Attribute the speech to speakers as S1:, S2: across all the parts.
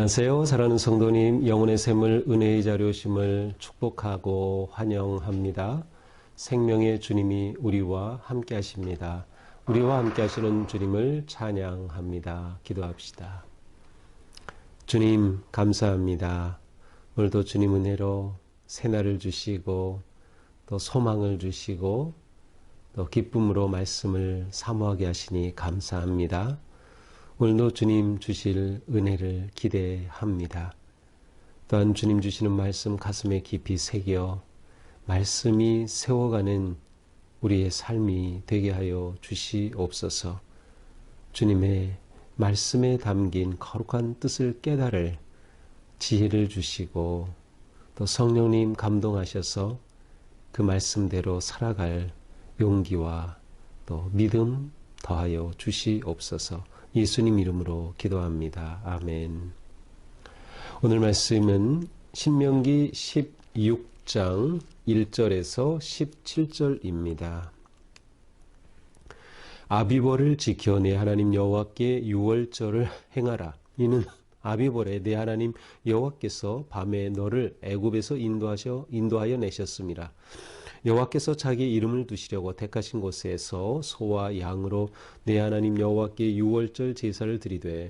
S1: 안녕하세요. 사랑하는 성도님, 영혼의 샘을 은혜의 자료심을 축복하고 환영합니다. 생명의 주님이 우리와 함께 하십니다. 우리와 함께 하시는 주님을 찬양합니다. 기도합시다. 주님, 감사합니다. 오늘도 주님 은혜로 새날을 주시고 또 소망을 주시고 또 기쁨으로 말씀을 사모하게 하시니 감사합니다. 오늘도 주님 주실 은혜를 기대합니다. 또한 주님 주시는 말씀 가슴에 깊이 새겨 말씀이 세워가는 우리의 삶이 되게 하여 주시옵소서. 주님의 말씀에 담긴 거룩한 뜻을 깨달을 지혜를 주시고 또 성령님 감동하셔서 그 말씀대로 살아갈 용기와 또 믿음 더하여 주시옵소서. 예수님 이름으로 기도합니다. 아멘. 오늘 말씀은 신명기 16장 1절에서 17절입니다. 아비벌을 지켜 내 하나님 여호와께 유월절을 행하라. 이는 아비벌에 내 하나님 여호와께서 밤에 너를 애굽에서 인도하여 내셨습니다. 여호와께서 자기 이름을 두시려고 택하신 곳에서 소와 양으로 내 하나님 여호와께 유월절 제사를 드리되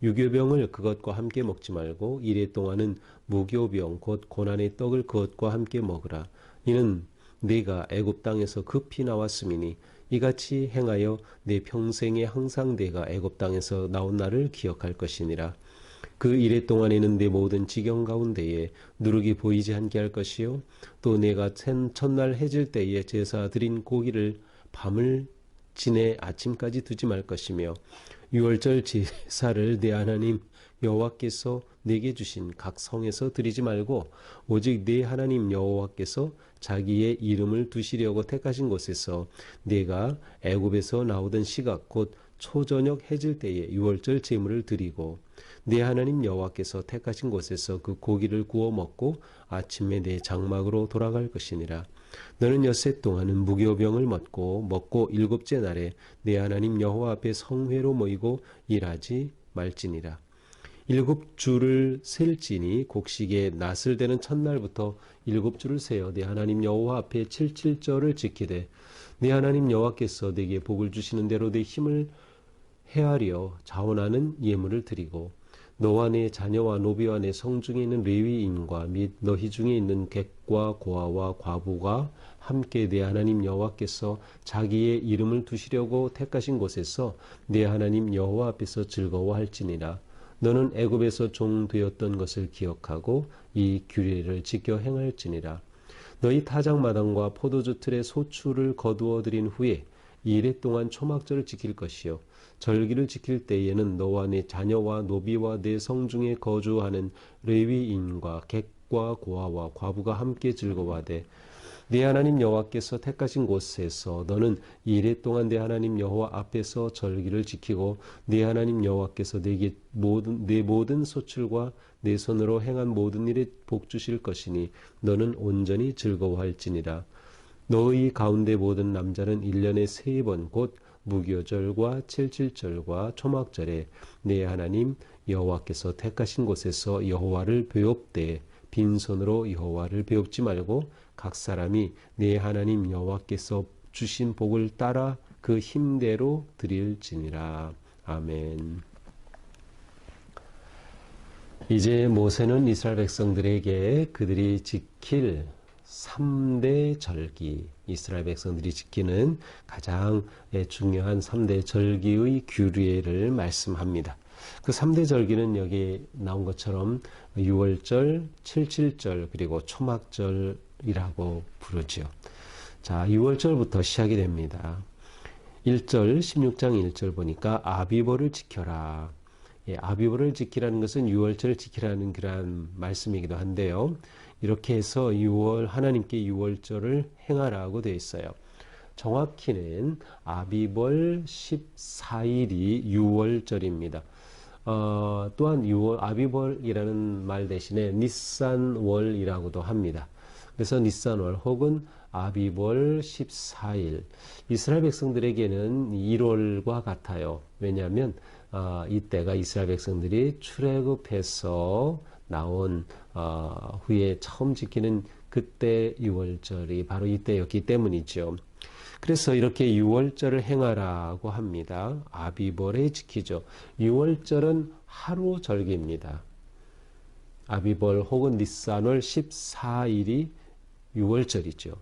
S1: 유교병을 그것과 함께 먹지 말고 이레 동안은 무교병 곧 고난의 떡을 그것과 함께 먹으라. 이는 네가 애굽 땅에서 급히 나왔음이니 이같이 행하여 내 평생에 항상 내가 애굽 땅에서 나온 날을 기억할 것이니라. 그 이레 동안에는 내 모든 지경 가운데에 누룩이 보이지 않게 할 것이요 또 내가 첫날 해질 때에 제사 드린 고기를 밤을 지내 아침까지 두지 말 것이며 유월절 제사를 내 하나님 여호와께서 내게 주신 각 성에서 드리지 말고 오직 내 하나님 여호와께서 자기의 이름을 두시려고 택하신 곳에서 내가 애굽에서 나오던 시각 곧 초저녁 해질 때에 유월절 제물을 드리고 내 하나님 여호와께서 택하신 곳에서 그 고기를 구워 먹고 아침에 내 장막으로 돌아갈 것이니라. 너는 엿새 동안은 무교병을 먹고 일곱째 날에 내 하나님 여호와 앞에 성회로 모이고 일하지 말지니라. 7주를 셀지니 곡식에 낫을 대는 첫날부터 7주를 세어 내 하나님 여호와 앞에 77절을 지키되 내 하나님 여호와께서 내게 복을 주시는 대로 내 힘을 헤아려 자원하는 예물을 드리고 너와 내 자녀와 노비와 내 성중에 있는 레위인과 및 너희 중에 있는 객과 고아와 과부가 함께 내 하나님 여호와께서 자기의 이름을 두시려고 택하신 곳에서 내 하나님 여호와 앞에서 즐거워할지니라. 너는 애굽에서 종 되었던 것을 기억하고 이 규례를 지켜 행할지니라. 너희 타작마당과 포도주 틀에 소출을 거두어 들인 후에 이레 동안 초막절을 지킬 것이요 절기를 지킬 때에는 너와 네 자녀와 노비와 내 성중에 거주하는 레위인과 객과 고아와 과부가 함께 즐거워하되 네 하나님 여호와께서 택하신 곳에서 너는 이레 동안 내 하나님 여호와 앞에서 절기를 지키고 네 하나님 여호와께서 내게 내 모든 소출과 내 손으로 행한 모든 일에 복 주실 것이니 너는 온전히 즐거워할지니라. 너희 가운데 모든 남자는 1년에 3번 곧 무교절과 칠칠절과 초막절에 내 하나님 여호와께서 택하신 곳에서 여호와를 배웁되 빈손으로 여호와를 배웁지 말고 각 사람이 내 하나님 여호와께서 주신 복을 따라 그 힘대로 드릴지니라. 아멘. 이제 모세는 이스라엘 백성들에게 그들이 지킬 3대 절기, 이스라엘 백성들이 지키는 가장 중요한 3대 절기의 규례를 말씀합니다. 그 3대 절기는 여기 나온 것처럼 유월절, 칠칠절 그리고 초막절이라고 부르죠. 자, 유월절부터 시작이 됩니다. 1절, 16장 1절 보니까 아비벌을 지켜라. 아비벌을 지키라는 것은 유월절을 지키라는 그러한 말씀이기도 한데요. 이렇게 해서 하나님께 유월절을 행하라고 되어 있어요. 정확히는 아비벌 14일이 유월절입니다. 또한 아비벌이라는 말 대신에 니산월이라고도 합니다. 그래서 니산월 혹은 아비벌 14일. 이스라엘 백성들에게는 1월과 같아요. 왜냐하면 이때가 이스라엘 백성들이 출애굽해서 나온 후에 처음 지키는 그때 유월절이 바로 이때였기 때문이죠. 그래서 이렇게 유월절을 행하라고 합니다. 아비벌에 지키죠. 유월절은 하루 절기입니다. 아비벌 혹은 니산월 14일이 유월절이죠.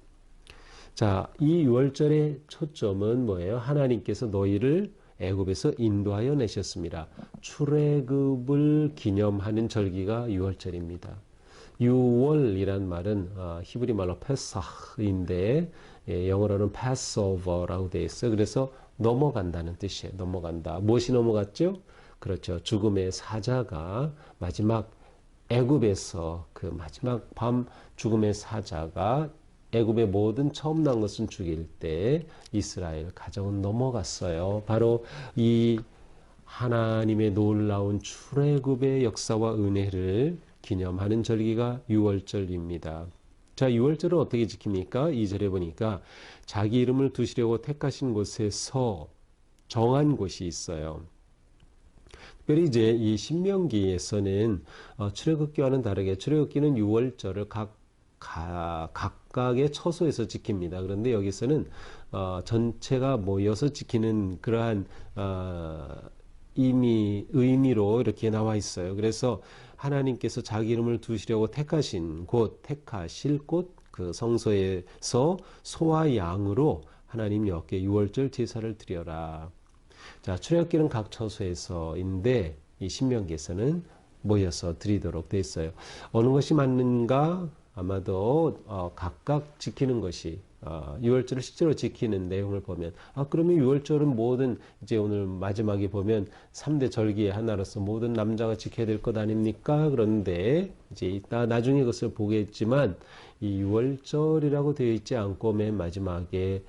S1: 자, 이 유월절의 초점은 뭐예요? 하나님께서 너희를 애굽에서 인도하여 내셨습니다. 출애굽을 기념하는 절기가 유월절입니다. 유월이란 말은 히브리 말로 페사흐인데 영어로는 Passover라고 되어 있어요. 그래서 넘어간다는 뜻이에요. 넘어간다. 무엇이 넘어갔죠? 그렇죠. 죽음의 사자가 마지막 애굽에서 그 마지막 밤 죽음의 사자가 애굽의 모든 처음 난 것은 죽일 때 이스라엘 가정은 넘어갔어요. 바로 이 하나님의 놀라운 출애굽의 역사와 은혜를 기념하는 절기가 유월절입니다. 자, 유월절은 어떻게 지킵니까? 2절에 보니까 자기 이름을 두시려고 택하신 곳에서 정한 곳이 있어요. 특별히 이제 이 신명기에서는 출애굽기와는 다르게 출애굽기는 유월절을 각각의 처소에서 지킵니다. 그런데 여기서는 전체가 모여서 지키는 그러한 의미로 이렇게 나와 있어요. 그래서 하나님께서 자기 이름을 두시려고 택하신 곳, 택하실 곳, 그 성소에서 소와 양으로 하나님 여호와께 유월절 제사를 드려라. 자, 출애굽기는 각 처소에서인데 이 신명기에서는 모여서 드리도록 돼 있어요. 어느 것이 맞는가? 아마도 각각 지키는 것이 유월절을 실제로 지키는 내용을 보면 그러면 유월절은 모든 이제 오늘 마지막에 보면 3대 절기의 하나로서 모든 남자가 지켜야 될 것 아닙니까? 그런데 이제 이따 나중에 그것을 보겠지만 이 유월절이라고 되어 있지 않고 맨 마지막에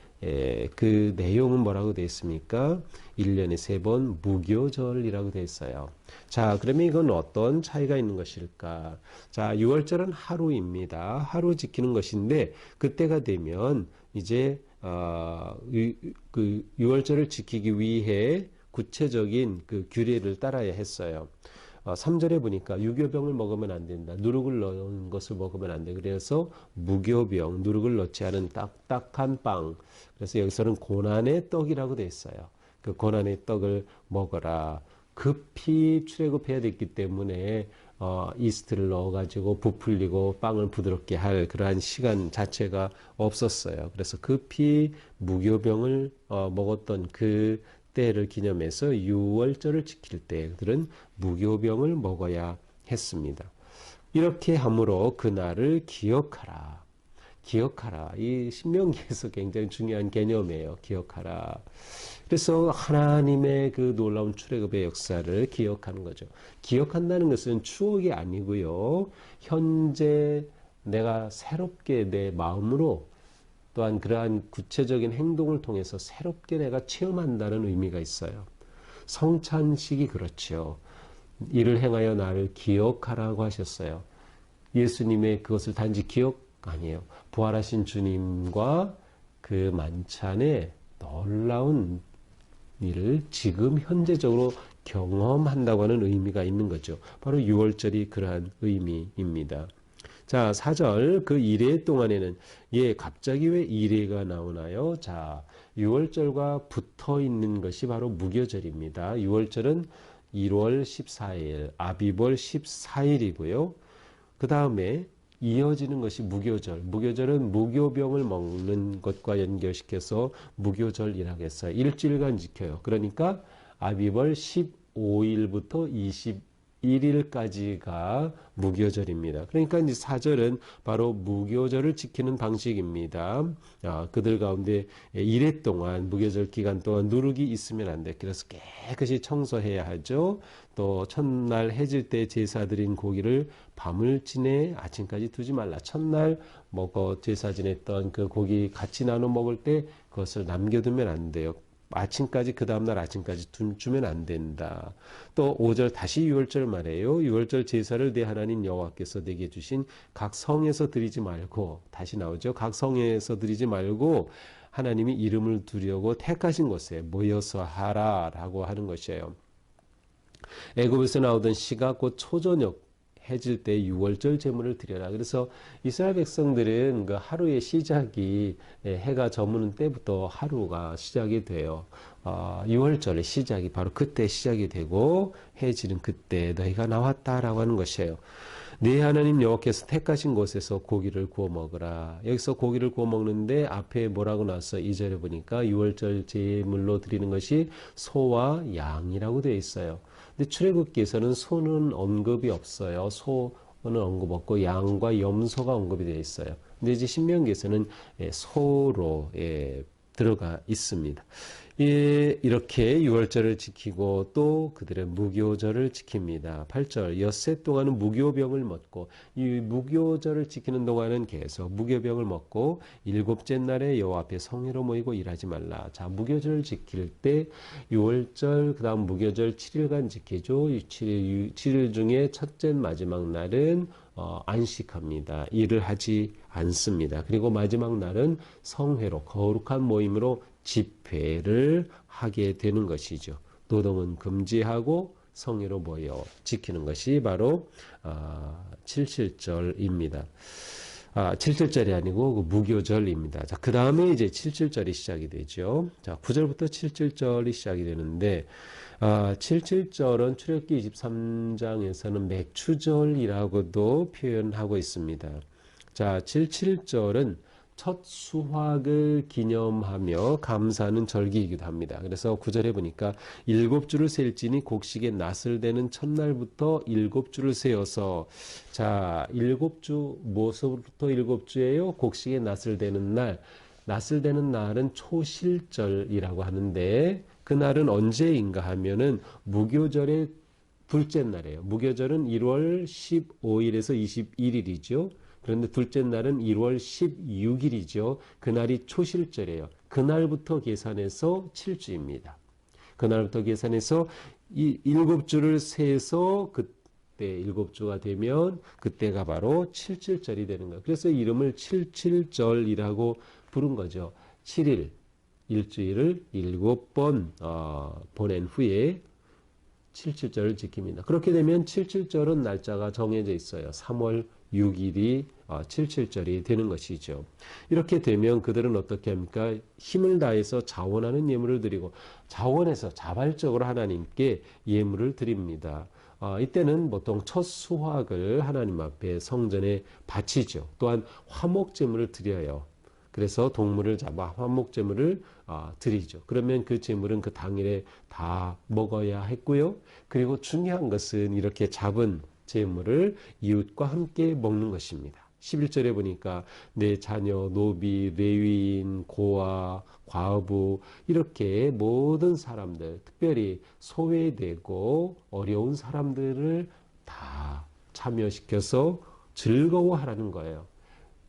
S1: 그 내용은 뭐라고 되어 있습니까? 1년에 3번 무교절이라고 되어 있어요. 자, 그러면 이건 어떤 차이가 있는 것일까? 자, 유월절은 하루입니다. 하루 지키는 것인데 그때가 되면 이제 그 유월절을 지키기 위해 구체적인 그 규례를 따라야 했어요. 3절에 보니까 유교병을 먹으면 안 된다. 누룩을 넣은 것을 먹으면 안 돼. 그래서 무교병, 누룩을 넣지 않은 딱딱한 빵. 그래서 여기서는 고난의 떡이라고 되어 있어요. 그 고난의 떡을 먹어라. 급히 출애굽해야 됐기 때문에 이스트를 넣어가지고 부풀리고 빵을 부드럽게 할 그러한 시간 자체가 없었어요. 그래서 급히 무교병을 먹었던 그 때를 기념해서 유월절을 지킬 때 그들은 무교병을 먹어야 했습니다. 이렇게 함으로 그날을 기억하라. 기억하라. 이 신명기에서 굉장히 중요한 개념이에요. 기억하라. 그래서 하나님의 그 놀라운 출애굽의 역사를 기억하는 거죠. 기억한다는 것은 추억이 아니고요. 현재 내가 새롭게 내 마음으로 또한 그러한 구체적인 행동을 통해서 새롭게 내가 체험한다는 의미가 있어요. 성찬식이 그렇죠. 이를 행하여 나를 기억하라고 하셨어요. 예수님의 그것을 단지 기억 아니에요. 부활하신 주님과 그 만찬의 놀라운 일을 지금 현재적으로 경험한다고 하는 의미가 있는 거죠. 바로 유월절이 그러한 의미입니다. 자, 4절 그 이레 동안에는 갑자기 왜 이레가 나오나요? 자, 유월절과 붙어 있는 것이 바로 무교절입니다. 유월절은 1월 14일, 아비벌 14일이고요. 그 다음에 이어지는 것이 무교절. 무교절은 무교병을 먹는 것과 연결시켜서 무교절이라고 했어요. 일주일간 지켜요. 그러니까 아비벌 15일부터 21일까지가 무교절입니다. 그러니까 이제 4절은 바로 무교절을 지키는 방식입니다. 그들 가운데 이래 동안 무교절 기간 동안 누룩이 있으면 안 돼. 그래서 깨끗이 청소해야 하죠. 또 첫날 해질 때 제사 드린 고기를 밤을 지내 아침까지 두지 말라. 첫날 제사 지냈던 그 고기 같이 나눠 먹을 때 그것을 남겨두면 안 돼요. 아침까지 그 다음날 아침까지 주면 안 된다. 또 5절 다시 유월절 말해요. 유월절 제사를 내 하나님 여호와께서 내게 주신 각 성에서 드리지 말고 다시 나오죠. 각 성에서 드리지 말고 하나님이 이름을 두려고 택하신 곳에 모여서 하라라고 하는 것이에요. 애굽에서 나오던 씨가 곧 초저녁 해질 때 유월절 제물을 드려라. 그래서 이스라엘 백성들은 그 하루의 시작이 해가 저무는 때부터 하루가 시작이 돼요. 유월절의 시작이 바로 그때 시작이 되고 해지는 그때 너희가 나왔다라고 하는 것이에요. 네 하나님 여호와께서 택하신 곳에서 고기를 구워 먹으라. 여기서 고기를 구워 먹는데 앞에 뭐라고 나왔어? 2절에 보니까 유월절 제물로 드리는 것이 소와 양이라고 되어 있어요. 근데 출애굽기에서는 소는 언급이 없어요. 소는 언급 없고 양과 염소가 언급이 되어 있어요. 근데 이제 신명기에서는 소로 들어가 있습니다. 이렇게 유월절을 지키고 또 그들의 무교절을 지킵니다. 8절 엿새 동안은 무교병을 먹고 이 무교절을 지키는 동안은 계속 무교병을 먹고 일곱째 날에 여호와 앞에 성회로 모이고 일하지 말라. 자, 무교절을 지킬 때 유월절 그다음 무교절 7일간 지키죠. 7일 중에 첫째 마지막 날은 안식합니다. 일을 하지 않습니다. 그리고 마지막 날은 성회로 거룩한 모임으로 집회를 하게 되는 것이죠. 노동은 금지하고 성회로 모여 지키는 것이 바로 77절입니다. 77절이 아니고 그 무교절입니다. 자, 그 다음에 이제 77절이 시작이 되죠. 자, 9절부터 77절이 시작이 되는데 77절은 출애굽기 23장에서는 맥추절이라고도 표현하고 있습니다. 자, 77절은 첫 수확을 기념하며 감사하는 절기이기도 합니다. 그래서 9절에 보니까 7주를 셀지니 곡식의 낫을 대는 첫날부터 7주를 세어서 자 7주 무엇으로부터 7주예요? 곡식의 낫을 대는 날. 낫을 대는 날은 초실절이라고 하는데 그날은 언제인가 하면은 무교절의 둘째 날이에요. 무교절은 1월 15일에서 21일이죠. 그런데 둘째 날은 1월 16일이죠. 그날이 초실절이에요. 그날부터 계산해서 7주입니다. 그날부터 계산해서 이 7주를 세서 그때 7주가 되면 그때가 바로 77절이 되는 거예요. 그래서 이름을 77절이라고 부른 거죠. 7일, 일주일을 7번 보낸 후에 77절을 지킵니다. 그렇게 되면 77절은 날짜가 정해져 있어요. 3월 6일이 77절이 되는 것이죠. 이렇게 되면 그들은 어떻게 합니까? 힘을 다해서 자원하는 예물을 드리고 자원해서 자발적으로 하나님께 예물을 드립니다. 이때는 보통 첫 수확을 하나님 앞에 성전에 바치죠. 또한 화목제물을 드려요. 그래서 동물을 잡아 화목제물을 드리죠. 그러면 그 제물은 그 당일에 다 먹어야 했고요. 그리고 중요한 것은 이렇게 잡은 제물을 이웃과 함께 먹는 것입니다. 11절에 보니까 내 자녀, 노비, 레위인, 고아, 과부 이렇게 모든 사람들, 특별히 소외되고 어려운 사람들을 다 참여시켜서 즐거워하라는 거예요.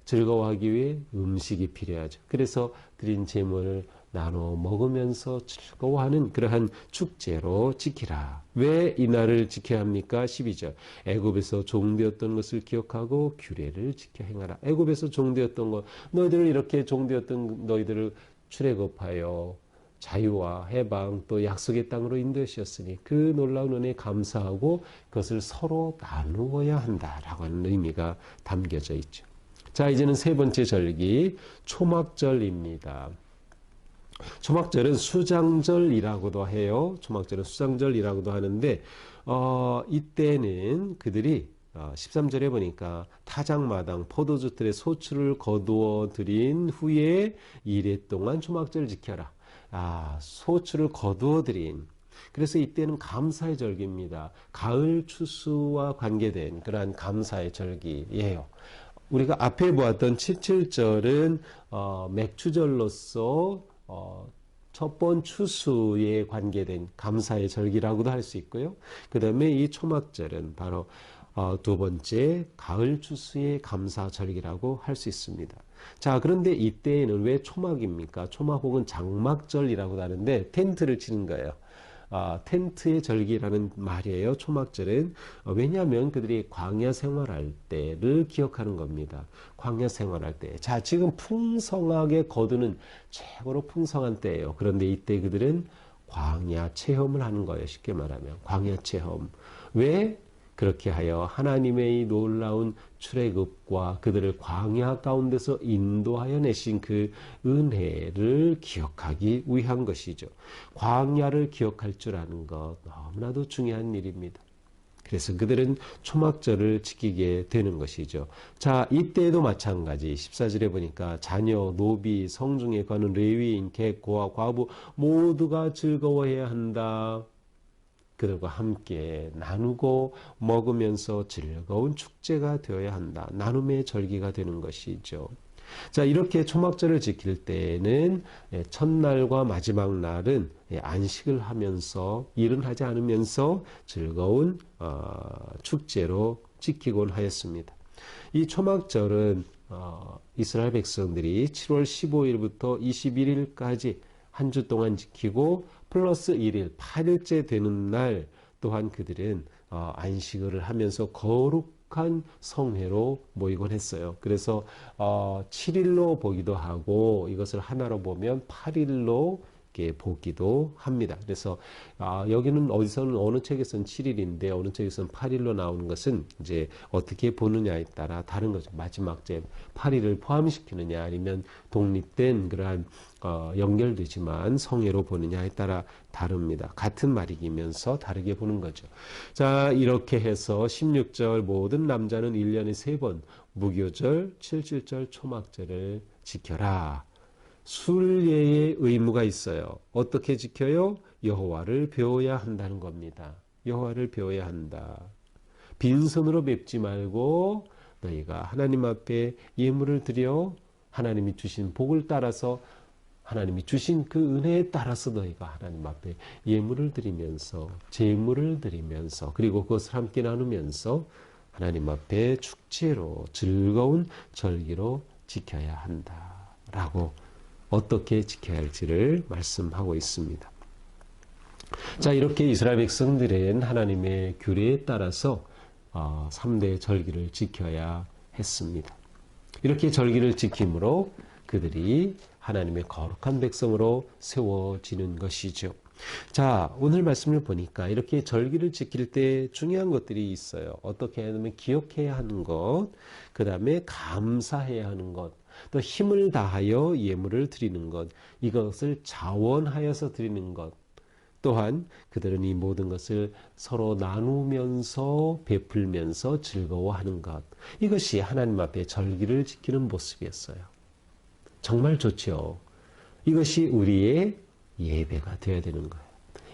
S1: 즐거워하기 위해 음식이 필요하죠. 그래서 드린 제물을 나눠 먹으면서 즐거워하는 그러한 축제로 지키라. 왜 이 날을 지켜야 합니까? 12절. 애굽에서 종되었던 것을 기억하고 규례를 지켜 행하라. 애굽에서 종되었던 것, 너희들을 이렇게 종되었던 너희들을 출애굽하여 자유와 해방 또 약속의 땅으로 인도하셨으니 그 놀라운 은혜에 감사하고 그것을 서로 나누어야 한다라고 하는 의미가 담겨져 있죠. 자, 이제는 세 번째 절기 초막절입니다. 초막절은 수장절이라고도 해요. 초막절은 수장절이라고도 하는데 이때는 그들이 13절에 보니까 타작마당 포도주틀에 소출을 거두어 드린 후에 이래 동안 초막절을 지켜라. 소출을 거두어 드린. 그래서 이때는 감사의 절기입니다. 가을 추수와 관계된 그러한 감사의 절기예요. 우리가 앞에 보았던 77절은 맥추절로서 첫 번 추수에 관계된 감사의 절기라고도 할 수 있고요. 그 다음에 이 초막절은 바로 두 번째 가을 추수의 감사 절기라고 할 수 있습니다. 자, 그런데 이때에는 왜 초막입니까? 초막 혹은 장막절이라고도 하는데 텐트를 치는 거예요. 텐트의 절기라는 말이에요. 초막절은. 왜냐하면 그들이 광야 생활할 때를 기억하는 겁니다. 광야 생활할 때. 자, 지금 풍성하게 거두는 최고로 풍성한 때예요. 그런데 이때 그들은 광야 체험을 하는 거예요. 쉽게 말하면 광야 체험. 왜? 그렇게 하여 하나님의 놀라운 출애굽과 그들을 광야 가운데서 인도하여 내신 그 은혜를 기억하기 위한 것이죠. 광야를 기억할 줄 아는 것 너무나도 중요한 일입니다. 그래서 그들은 초막절을 지키게 되는 것이죠. 자, 이때에도 마찬가지. 14절에 보니까 자녀, 노비, 성중에 거하는 레위인, 객, 고아, 과부 모두가 즐거워해야 한다. 그들과 함께 나누고 먹으면서 즐거운 축제가 되어야 한다. 나눔의 절기가 되는 것이죠. 자, 이렇게 초막절을 지킬 때에는 첫날과 마지막 날은 안식을 하면서 일은 하지 않으면서 즐거운 축제로 지키곤 하였습니다. 이 초막절은 이스라엘 백성들이 7월 15일부터 21일까지 한 주 동안 지키고 플러스 1일, 8일째 되는 날 또한 그들은 안식을 하면서 거룩한 성회로 모이곤 했어요. 그래서 7일로 보기도 하고 이것을 하나로 보면 8일로 보기도 합니다. 그래서 여기는 어디서는 어느 책에서는 7일인데 어느 책에서는 8일로 나오는 것은 이제 어떻게 보느냐에 따라 다른 거죠. 마지막 제 8일을 포함시키느냐 아니면 독립된 그러한 연결되지만 성회로 보느냐에 따라 다릅니다. 같은 말이면서 다르게 보는 거죠. 자, 이렇게 해서 16절 모든 남자는 1년에 3번 무교절, 7.7절 초막절을 지켜라. 순례의 의무가 있어요. 어떻게 지켜요? 여호와를 배워야 한다는 겁니다. 여호와를 배워야 한다. 빈손으로 뵙지 말고 너희가 하나님 앞에 예물을 드려 하나님이 주신 복을 따라서 하나님이 주신 그 은혜에 따라서 너희가 하나님 앞에 예물을 드리면서 제물을 드리면서 그리고 그것을 함께 나누면서 하나님 앞에 축제로 즐거운 절기로 지켜야 한다라고 어떻게 지켜야 할지를 말씀하고 있습니다. 자, 이렇게 이스라엘 백성들은 하나님의 규례에 따라서 3대 절기를 지켜야 했습니다. 이렇게 절기를 지킴으로 그들이 하나님의 거룩한 백성으로 세워지는 것이죠. 자, 오늘 말씀을 보니까 이렇게 절기를 지킬 때 중요한 것들이 있어요. 어떻게 하냐면 기억해야 하는 것, 그 다음에 감사해야 하는 것, 또 힘을 다하여 예물을 드리는 것, 이것을 자원하여서 드리는 것, 또한 그들은 이 모든 것을 서로 나누면서 베풀면서 즐거워하는 것, 이것이 하나님 앞에 절기를 지키는 모습이었어요. 정말 좋죠. 이것이 우리의 예배가 되어야 되는 거예요.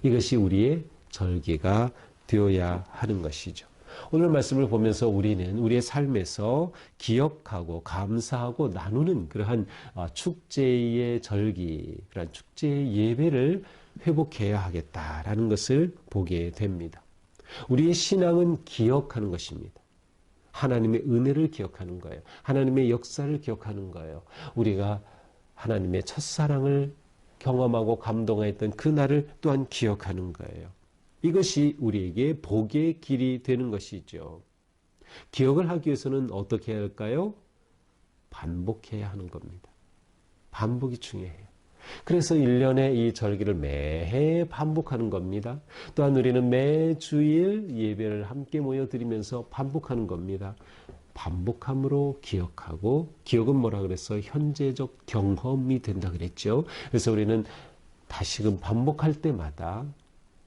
S1: 이것이 우리의 절기가 되어야 하는 것이죠. 오늘 말씀을 보면서 우리는 우리의 삶에서 기억하고 감사하고 나누는 그러한 축제의 절기, 그러한 축제의 예배를 회복해야 하겠다라는 것을 보게 됩니다. 우리의 신앙은 기억하는 것입니다. 하나님의 은혜를 기억하는 거예요. 하나님의 역사를 기억하는 거예요. 우리가 하나님의 첫사랑을 경험하고 감동했던 그 날을 또한 기억하는 거예요. 이것이 우리에게 복의 길이 되는 것이죠. 기억을 하기 위해서는 어떻게 해야 할까요? 반복해야 하는 겁니다. 반복이 중요해요. 그래서 1년에 이 절기를 매해 반복하는 겁니다. 또한 우리는 매주일 예배를 함께 모여드리면서 반복하는 겁니다. 반복함으로 기억하고, 기억은 뭐라 그랬어요? 현재적 경험이 된다 그랬죠. 그래서 우리는 다시금 반복할 때마다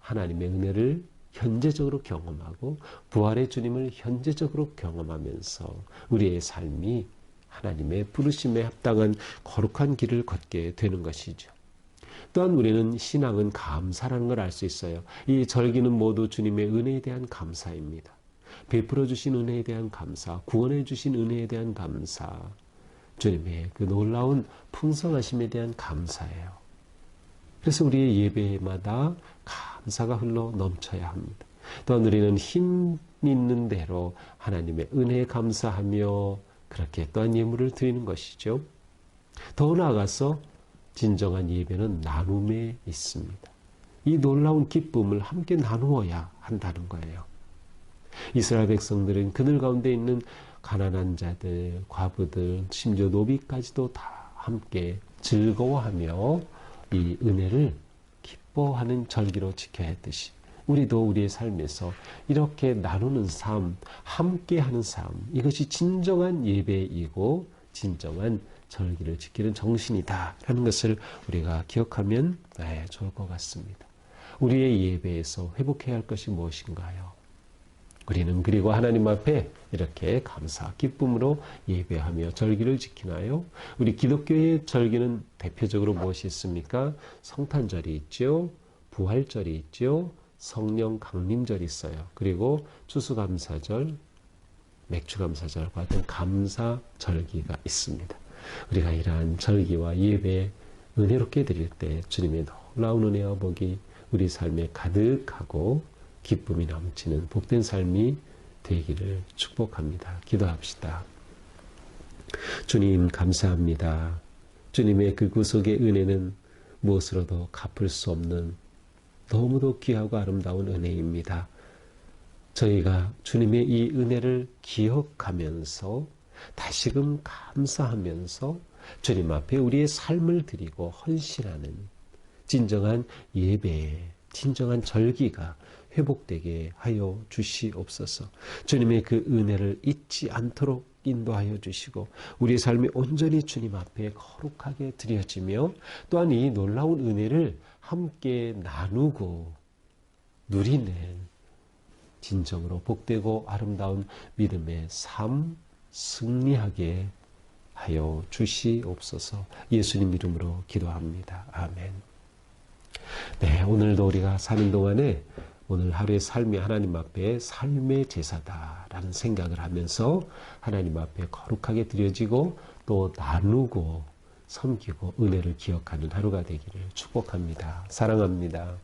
S1: 하나님의 은혜를 현재적으로 경험하고 부활의 주님을 현재적으로 경험하면서 우리의 삶이 하나님의 부르심에 합당한 거룩한 길을 걷게 되는 것이죠. 또한 우리는 신앙은 감사라는 걸 알 수 있어요. 이 절기는 모두 주님의 은혜에 대한 감사입니다. 베풀어 주신 은혜에 대한 감사, 구원해 주신 은혜에 대한 감사, 주님의 그 놀라운 풍성하심에 대한 감사예요. 그래서 우리의 예배마다 감사가 흘러 넘쳐야 합니다. 또한 우리는 힘 있는 대로 하나님의 은혜에 감사하며 그렇게 또한 예물을 드리는 것이죠. 더 나아가서 진정한 예배는 나눔에 있습니다. 이 놀라운 기쁨을 함께 나누어야 한다는 거예요. 이스라엘 백성들은 그들 가운데 있는 가난한 자들, 과부들, 심지어 노비까지도 다 함께 즐거워하며 이 은혜를 기뻐하는 절기로 지켜야 했듯이 우리도 우리의 삶에서 이렇게 나누는 삶, 함께하는 삶, 이것이 진정한 예배이고 진정한 절기를 지키는 정신이다라는 것을 우리가 기억하면 좋을 것 같습니다. 우리의 예배에서 회복해야 할 것이 무엇인가요? 우리는 그리고 하나님 앞에 이렇게 감사, 기쁨으로 예배하며 절기를 지키나요? 우리 기독교의 절기는 대표적으로 무엇이 있습니까? 성탄절이 있죠. 부활절이 있죠. 성령 강림절이 있어요. 그리고 추수감사절, 맥주감사절과 같은 감사절기가 있습니다. 우리가 이러한 절기와 예배 은혜롭게 드릴 때 주님의 놀라운 은혜와 복이 우리 삶에 가득하고 기쁨이 넘치는 복된 삶이 되기를 축복합니다. 기도합시다. 주님 감사합니다. 주님의 그 구속의 은혜는 무엇으로도 갚을 수 없는 너무도 귀하고 아름다운 은혜입니다. 저희가 주님의 이 은혜를 기억하면서 다시금 감사하면서 주님 앞에 우리의 삶을 드리고 헌신하는 진정한 예배, 진정한 절기가 회복되게 하여 주시옵소서. 주님의 그 은혜를 잊지 않도록 인도하여 주시고 우리의 삶이 온전히 주님 앞에 거룩하게 드려지며 또한 이 놀라운 은혜를 함께 나누고 누리는 진정으로 복되고 아름다운 믿음의 삶 승리하게 하여 주시옵소서. 예수님 이름으로 기도합니다. 아멘. 네, 오늘도 우리가 사는 동안에 오늘 하루의 삶이 하나님 앞에 삶의 제사다라는 생각을 하면서 하나님 앞에 거룩하게 드려지고 또 나누고 섬기고 은혜를 기억하는 하루가 되기를 축복합니다. 사랑합니다.